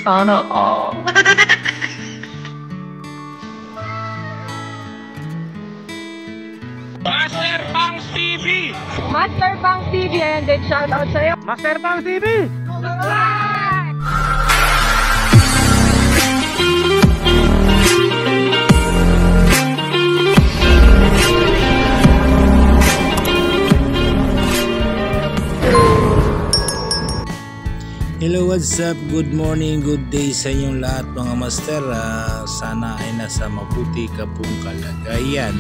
Sana all. Master Pangs TV! Master Pangs TV, and then shout out sa'yo. Master Pangs TV! Hello, what's up? Good morning, good day sa inyong lahat mga master. Sana ay nasa mabuti ka pong kalagayan.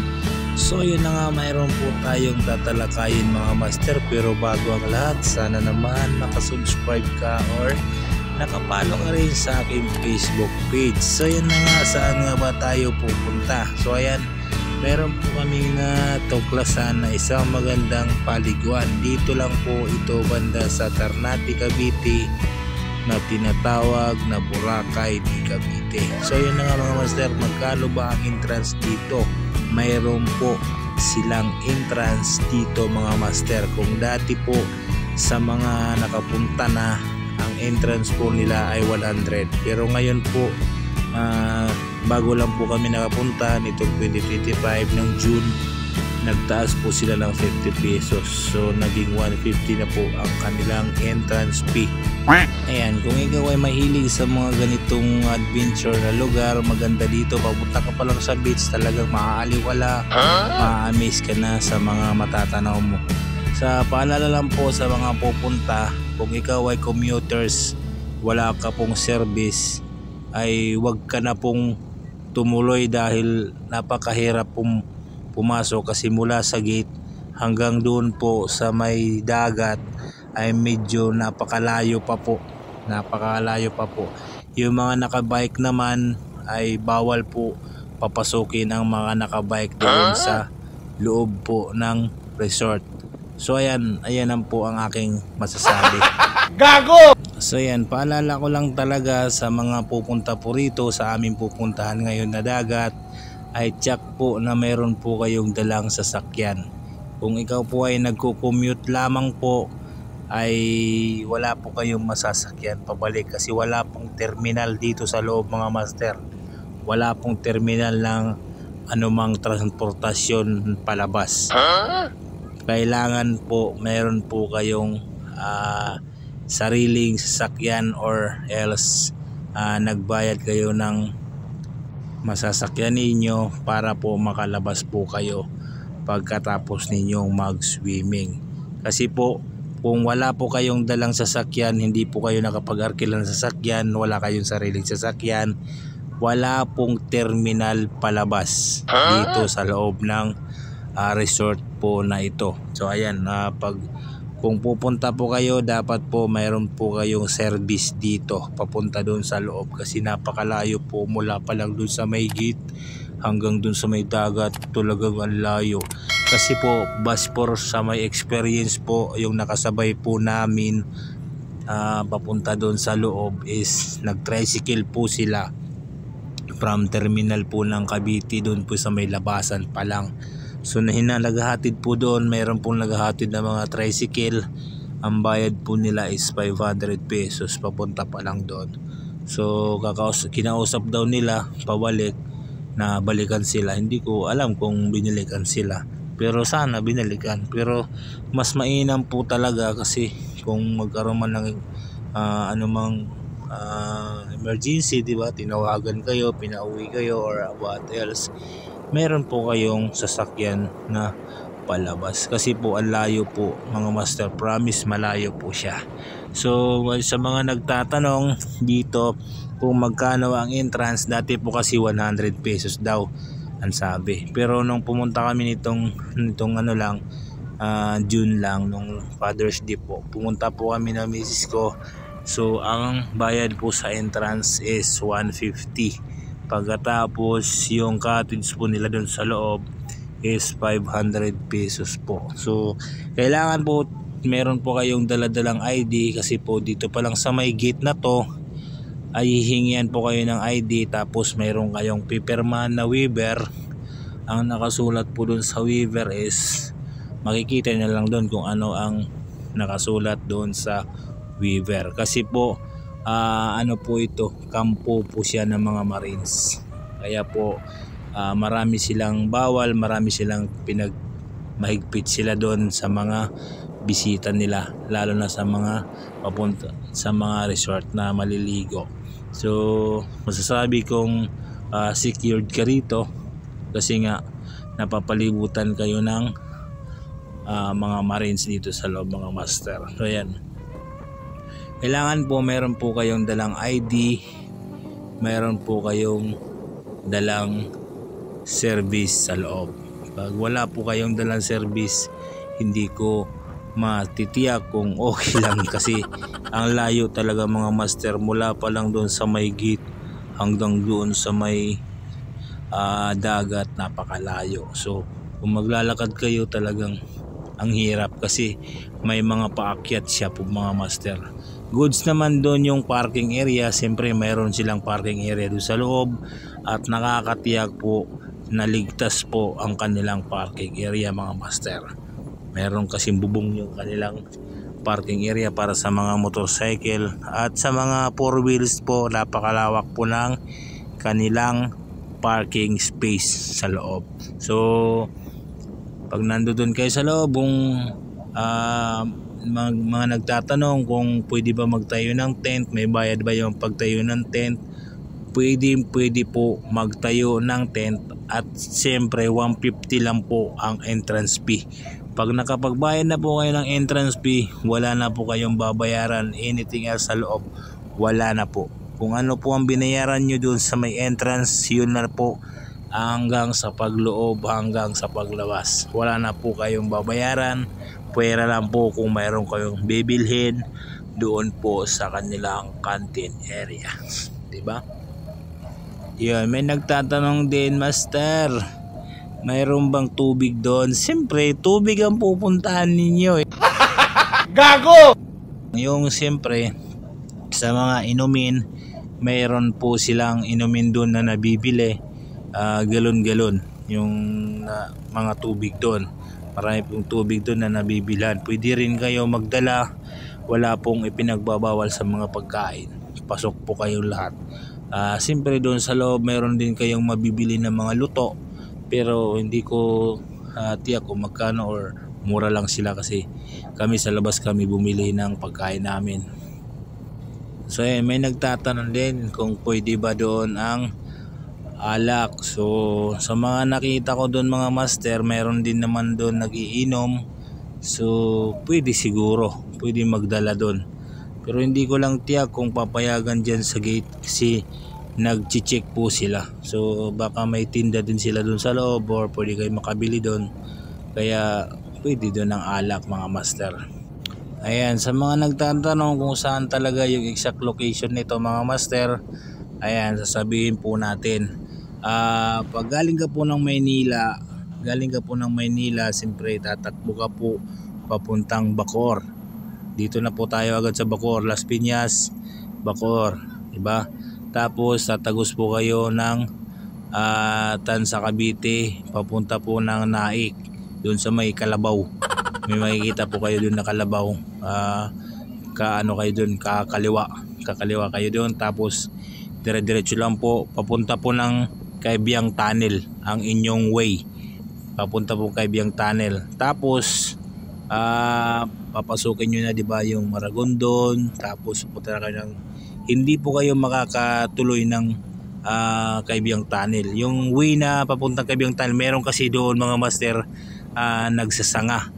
So yun na nga, mayroon po tayong tatalakayin mga master. Pero bago ang lahat, sana naman nakasubscribe ka or nakapalo ka rin sa aking Facebook page. So yun na nga, saan nga ba tayo pupunta? So ayan, meron po kaming tuklasan na isang magandang paliguan. Dito lang po ito banda sa Ternate, Cavite, na tinatawag na Boracay di Cavite. So yun na nga mga master, magkano ba ang entrance dito? Mayroon po silang entrance dito mga master. Kung dati po sa mga nakapunta na, ang entrance po nila ay 100. Pero ngayon po, bago lang po kami nakapunta nitong 2025 ng June, nagtaas po sila ng 50 pesos. So naging 150 na po ang kanilang entrance fee. Ayan, kung ikaw ay mahilig sa mga ganitong adventure na lugar, maganda dito. Papunta ka pa lang sa beach, talagang maaaliwala, ma-amaze ka na sa mga matatanaw mo. Sa paalala lang po sa mga pupunta, kung ikaw ay commuters, wala ka pong service, ay wag ka na pong tumuloy dahil napakahirap pong pumasok, kasi mula sa gate hanggang doon po sa may dagat ay medyo napakalayo pa po. Yung mga nakabike naman ay bawal po papasukin ang mga nakabike doon sa loob po ng resort. So ayan ang po ang aking masasabi. Gago! So yan, paalala ko lang talaga sa mga pupunta po rito sa aming pupuntahan ngayon na dagat, ay check po na meron po kayong dalang sasakyan. Kung ikaw po ay nagko-commute lamang po, ay wala po kayong masasakyan pabalik, kasi wala pong terminal dito sa loob mga master. Wala pong terminal ng anumang transportasyon palabas. Kailangan po meron po kayong sariling sasakyan, or else nagbayad kayo ng masasakyan ninyo para po makalabas po kayo pagkatapos ninyong mag-swimming. Kasi po, kung wala po kayong dalang sasakyan, hindi po kayo nakapag-arkil ng sasakyan, wala kayong sariling sasakyan, wala pong terminal palabas dito sa loob ng resort po na ito. So ayan, kung pupunta po kayo, dapat po mayroon po kayong service dito papunta doon sa loob, kasi napakalayo po mula pa lang doon sa may gate hanggang doon sa may dagat. Talagang ang layo. Kasi po, Baspor sa may experience po, yung nakasabay po namin papunta doon sa loob is nag-tricycle po sila from terminal po ng Cavite doon po sa may labasan pa lang. So naghahatid po doon, mayroon pong naghahatid na mga tricycle. Ang bayad po nila is 500 pesos papunta pa lang doon. So kinausap daw nila pabalik na balikan sila. Hindi ko alam kung binilikan sila, pero sana binalikan. Pero mas mainam po talaga, kasi kung magkaroon man ng anumang emergency, di ba, tinawagan kayo, pinauwi kayo, or what else, meron po kayong sasakyan na palabas. Kasi po ang layo po mga master, promise malayo po siya. So sa mga nagtatanong dito kung magkano ang entrance, dati po kasi 100 pesos daw ang sabi. Pero nung pumunta kami nitong June lang, nung Father's Day po, pumunta po kami ng misis ko. So ang bayad po sa entrance is 150. Pagkatapos yung cottage po nila doon sa loob is 500 pesos po. So kailangan po meron po kayong daladalang ID, kasi po dito pa lang sa may gate na to ay hihingian po kayo ng ID, tapos mayroon kayong pipirmahan na waiver. Ang nakasulat po doon sa waiver is, makikita nyo lang doon kung ano ang nakasulat doon sa waiver. Kasi po ano po ito, kampo po siya ng mga Marines. Kaya po marami silang bawal, marami silang mahigpit sila doon sa mga bisita nila, lalo na sa mga papunta sa mga resort na maliligo. So masasabi kong secured ka rito kasi nga napapalibutan kayo ng mga Marines dito sa loob, mga master. So yan, kailangan po meron po kayong dalang ID, meron po kayong dalang service sa loob. Pag wala po kayong dalang service, hindi ko matitiyak kung okay lang kasi ang layo talaga, mga master, mula pa lang doon sa may gate hanggang doon sa may dagat, napakalayo. So kung maglalakad kayo, talagang ang hirap kasi may mga paakyat siya po, mga master. Goods naman doon yung parking area, siyempre mayroon silang parking area doon sa loob at nakakatiyak po na ligtas po ang kanilang parking area, mga master. Meron kasing bubong yung kanilang parking area para sa mga motorcycle at sa mga 4 wheels po, napakalawak po ng kanilang parking space sa loob. So pag nandoon kayo sa loob, kung mga nagtatanong kung pwede ba magtayo ng tent, may bayad ba yung pagtayo ng tent, pwede po magtayo ng tent at siyempre 150 lang po ang entrance fee. Pag nakapagbayad na po kayo ng entrance fee, wala na po kayong babayaran. Anything else sa loob, wala na po. Kung ano po ang binayaran nyo dun sa may entrance, yun na po hanggang sa pagloob, hanggang sa paglabas. Wala na po kayong babayaran. Pwera lang po kung mayroon kayong bibilhin doon po sa kanilang canteen area, diba? Yun, may nagtatanong din, master, mayroon bang tubig doon? Siyempre tubig ang pupuntahan ninyo Gago! Yung siyempre sa mga inumin, mayroon po silang inumin doon na nabibili, galon-galon yung mga tubig doon. Marami pong tubig doon na nabibilhan. Pwede rin kayo magdala, wala pong ipinagbabawal sa mga pagkain. Pasok po kayong lahat. Siyempre doon sa loob mayroon din kayong mabibili ng mga luto, pero hindi ko tiyak kung magkano or mura lang sila kasi kami sa labas kami bumili ng pagkain namin. So may nagtatanong din kung pwede ba doon ang alak. So sa mga nakita ko doon, mga master, mayroon din naman doon nagiinom. So pwede siguro, pwede magdala doon. Pero hindi ko lang tiyak kung papayagan dyan sa gate kasi nag-check po sila. So baka may tinda din sila doon sa loob or pwede kayo makabili doon. Kaya pwede doon ang alak, mga master. Ayan, sa mga nagtatanong kung saan talaga yung exact location nito, mga master, ayan, sasabihin po natin. Pag galing ka po ng Maynila, siyempre tatakbo ka po papuntang Bacoor. Dito na po tayo agad sa Bacoor, Las Piñas, Bacoor, diba? Tapos tatagos po kayo ng Tansa Cavite, papunta po ng Naik, doon sa may Kalabaw. May makikita po kayo doon na Kalabaw. Kayo doon, kakaliwa kayo doon, tapos dire-diretso lang po papunta po ng Kaibiyang Tunnel ang inyong way. Papunta po Kaibiyang Tunnel. Tapos papasukin nyo na, diba, yung Maragondon. Tapos punta na kayo ng, hindi po kayo makakatuloy ng Kaibiyang Tunnel. Yung way na papuntang Kaibiyang Tunnel, meron kasi doon, mga master, nagsasanga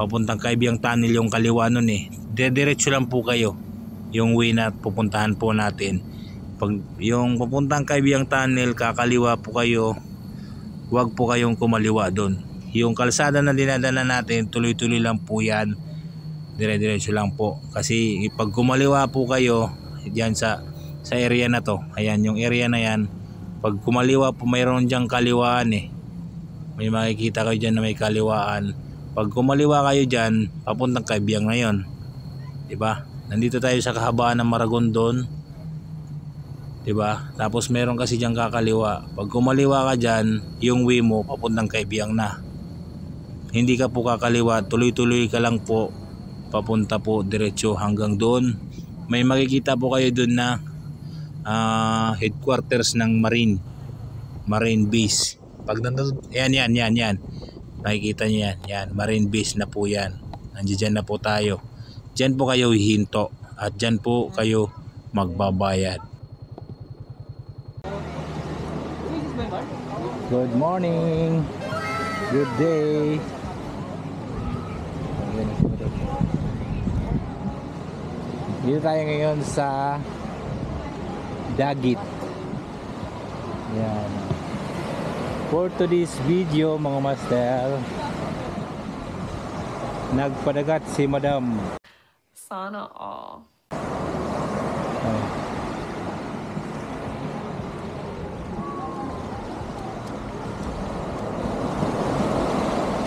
papuntang Kaibiyang Tunnel yung kaliwa nun diretso lang po kayo yung way na pupuntahan po natin. Pag yung papuntang Kaibiyang Tunnel, kakaliwa po kayo, huwag po kayong kumaliwa doon. Yung kalsada na dinadala natin, tuloy-tuloy lang po yan, dire-diretso lang po. Kasi pag kumaliwa po kayo diyan sa area na to, ayan yung area na yan, pag kumaliwa po, mayroon diyang kaliwaan may makikita kayo dyan na may kaliwaan. Pag kumaliwa kayo dyan, papuntang Kaibiyang na yun, diba? Nandito tayo sa kahabaan ng Maragondon, diba? Tapos meron kasi dyan kakaliwa. Pag kumaliwa ka dyan, yung way mo papuntang Kaibiyang na. Hindi ka po kakaliwa, tuloy-tuloy ka lang po, papunta po diretso hanggang doon may makikita po kayo doon na headquarters ng Marine Base. Pag nandun, yan. Makikita niyo yan. Marine Base na po yan. Nandiyan na po tayo. Diyan po kayo hihinto at diyan po kayo magbabayad. Good morning. Good day. Dito tayo ngayon sa Dagit. Yan. For today's video mga master, nagpadagat si Madam. Sana all.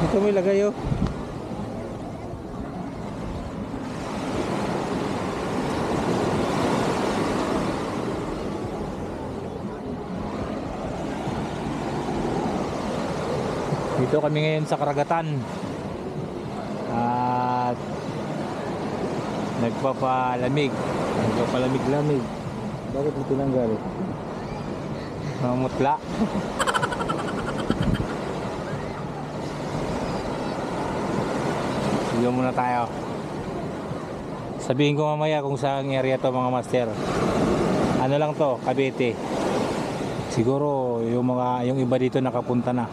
Ito may lagay oh. Dito kami ngayon sa karagatan at nagpapalamig. Bakit ito tinanggal? Mamutla. Sige muna tayo. Sabihin ko mamaya kung saan area to mga master. Ano lang to, Cavite. Siguro yung iba dito nakapunta na.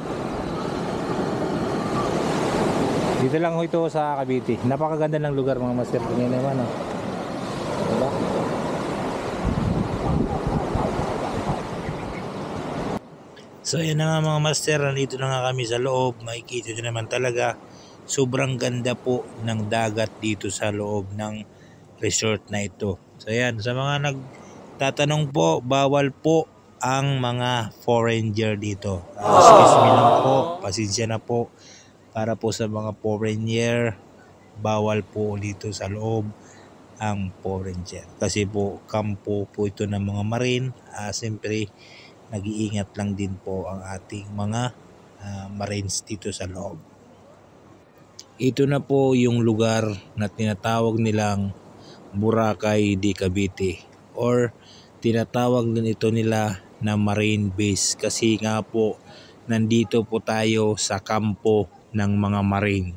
Dito lang ho ito sa Cavite. Napakaganda ng lugar mga master. Tingnan naman oh. Diba? So yan na nga mga master. Nandito na nga kami sa loob. Makikita nyo naman talaga. Sobrang ganda po ng dagat dito sa loob ng resort na ito. So yan. Sa mga nagtatanong po, bawal po ang mga foreigner dito. Excuse me lang po. Pasensya na po. Para po sa mga foreigner, bawal po dito sa loob ang foreigner. Kasi po, kampo po ito ng mga marine. Siyempre, nag-iingat lang din po ang ating mga marines dito sa loob. Ito na po yung lugar na tinatawag nilang Boracay de Cavite. Or tinatawag din ito nila na Marine Base. Kasi nga po, nandito po tayo sa kampo ng mga marine.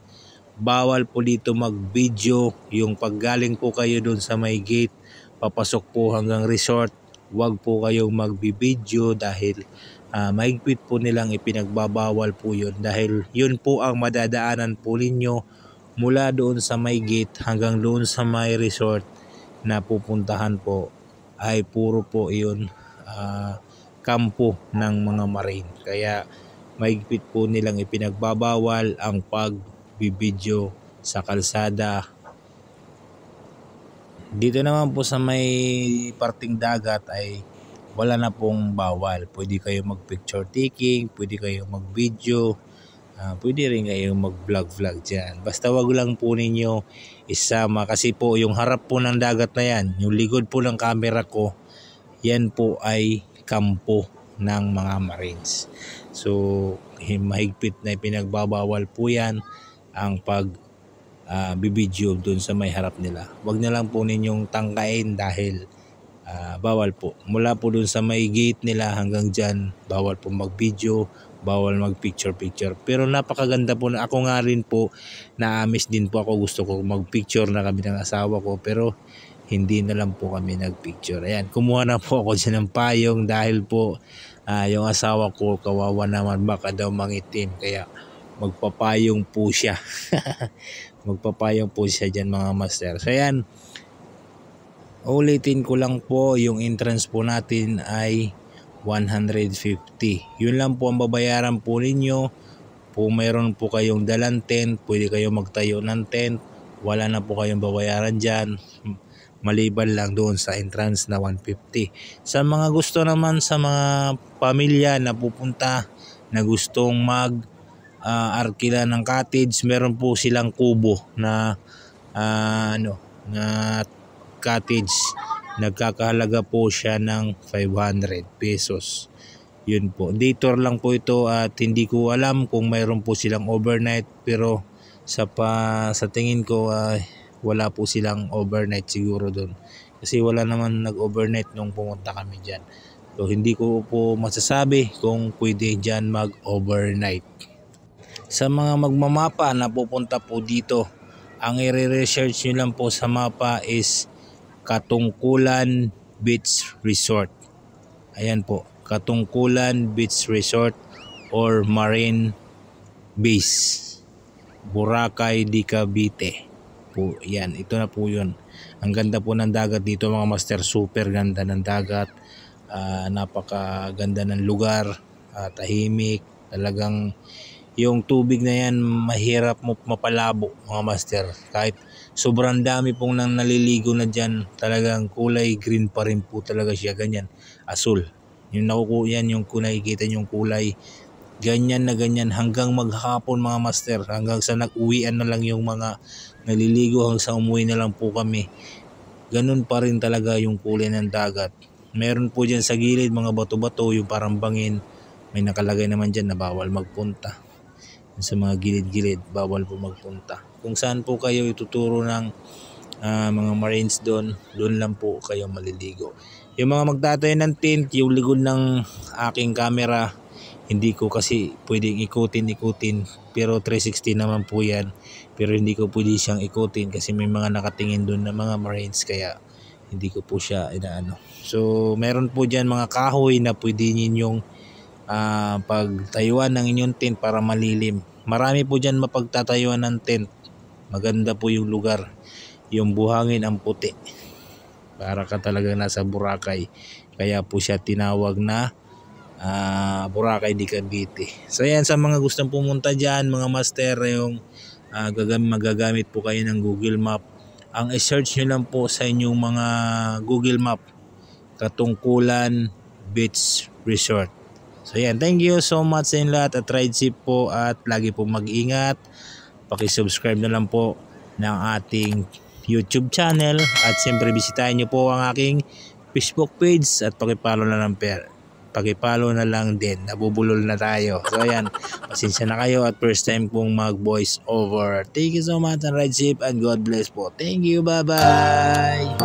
Bawal po dito mag-video. Yung paggaling po kayo doon sa may gate, papasok po hanggang resort, wag po kayong mag-video dahil mahigpit po nilang ipinagbabawal po yun. Dahil yun po ang madadaanan po ninyo mula doon sa may gate hanggang doon sa may resort na pupuntahan po ay puro po yun kampo ng mga marine. Kaya mahigpit po nilang ipinagbabawal ang pagbibidyo sa kalsada. Dito naman po sa may parting dagat ay wala na pong bawal. Pwede kayo mag-picture taking, pwede kayo mag-video, pwede rin kayo mag-vlog dyan. Basta wag lang po ninyo isama kasi po yung harap po ng dagat na yan, yung likod po ng camera ko, yan po ay kampo ng mga marines. So mahigpit na ipinagbabawal po yan ang bibidyo doon sa may harap nila. Wag na lang po ninyong tangkain dahil bawal po. Mula po doon sa may gate nila hanggang dyan, bawal po mag-video, bawal mag-picture. Pero napakaganda po na ako nga rin po, na-miss din po ako. Gusto ko mag-picture na kami ng asawa ko pero hindi na lang po kami nag-picture. Ayan, kumuha na po ako dyan ng payong dahil po yung asawa ko kawawa naman, baka daw mangitim. Kaya magpapayong po siya. Magpapayong po siya dyan mga master. So ayan, ulitin ko lang po, yung entrance po natin ay 150. Yun lang po ang babayaran po ninyo. Kung mayroon po kayong dalang tent, pwede kayo magtayo ng tent. Wala na po kayong babayaran dyan. Maliban lang doon sa entrance na 150. Sa mga gusto naman, sa mga pamilya na pupunta na gustong arkila ng cottage, meron po silang kubo na na cottage. Nagkakahalaga po siya ng 500 pesos. Yun po. Day tour lang po ito at hindi ko alam kung mayroon po silang overnight, pero sa tingin ko wala po silang overnight siguro doon. kasi wala naman nag-overnight nung pumunta kami dyan. So hindi ko po masasabi kung pwede dyan mag-overnight. Sa mga magmamapa na pupunta po dito, ang i-research nyo lang po sa mapa is Katungkulan Beach Resort. Ayan po, Katungkulan Beach Resort or Marine Base, Boracay de Cavite po. Yan, ito na po yun. Ang ganda po ng dagat dito mga master, super ganda ng dagat. Napakaganda ng lugar, tahimik, talagang yung tubig na yan mahirap mo mapalabo mga master. Kahit sobrang dami pong nang naliligo na dyan, talagang kulay green pa rin po talaga siya, ganyan, asul. Yung nakukuha yan, yung nakikita yung kulay, ganyan na ganyan hanggang maghapon mga master, hanggang sa nag-uwian na lang yung mga naliligo, hanggang sa umuwi na lang po kami. Ganun pa rin talaga yung kulay ng dagat. Meron po dyan sa gilid mga bato-bato, yung parang bangin, may nakalagay naman dyan na bawal magpunta. Sa mga gilid-gilid, bawal po magpunta. Kung saan po kayo ituturo ng mga Marines doon lang po kayo maliligo. Yung mga magtatayo ng tent, yung likod ng aking camera, hindi ko kasi pwedeng ikutin, pero 360 naman po yan. Pero hindi ko pwede siyang ikutin kasi may mga nakatingin doon na mga Marines, kaya hindi ko po siya inaano. So meron po dyan mga kahoy na pwede ninyong pagtayuan ng inyong tent para malilim. Marami po dyan mapagtatayuan ng tent. Maganda po yung lugar. Yung buhangin ang puti, para ka talaga nasa Boracay. Kaya po siya tinawag na Boracay de Cavite. So yan, sa mga gustong pumunta dyan mga master, yung magagamit po kayo ng Google Map. Ang i-search nyo lang po sa inyong mga Google Map, Katungkulan Beach Resort. So yan, thank you so much sa inyo lahat at ride safe po at lagi po mag-ingat. Paki-subscribe na lang po ng ating YouTube channel at siyempre bisitahin nyo po ang aking Facebook page at paki-follow na lang din. Nabubulol na tayo. So ayan, pasensya na kayo at first time pong mag-voice over. Thank you so much and ride safe and God bless po. Thank you, bye-bye.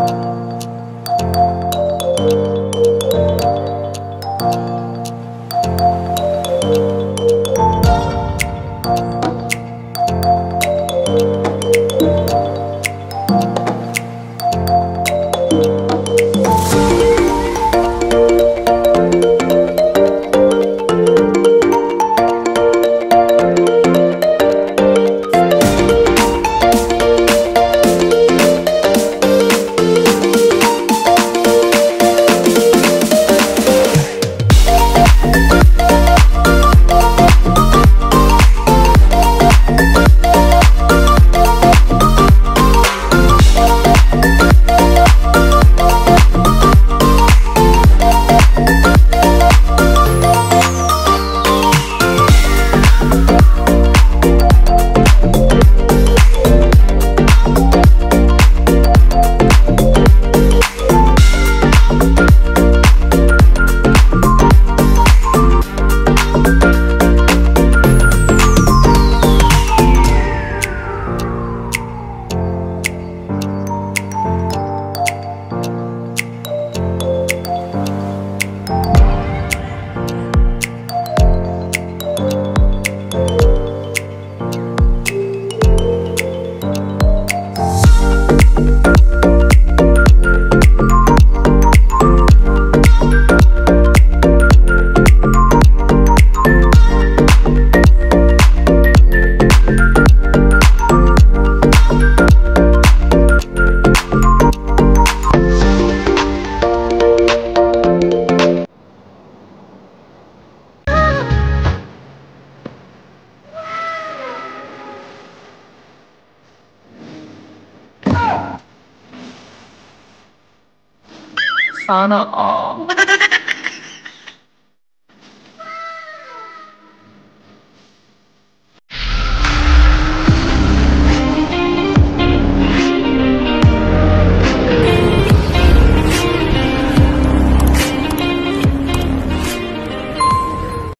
Sana all.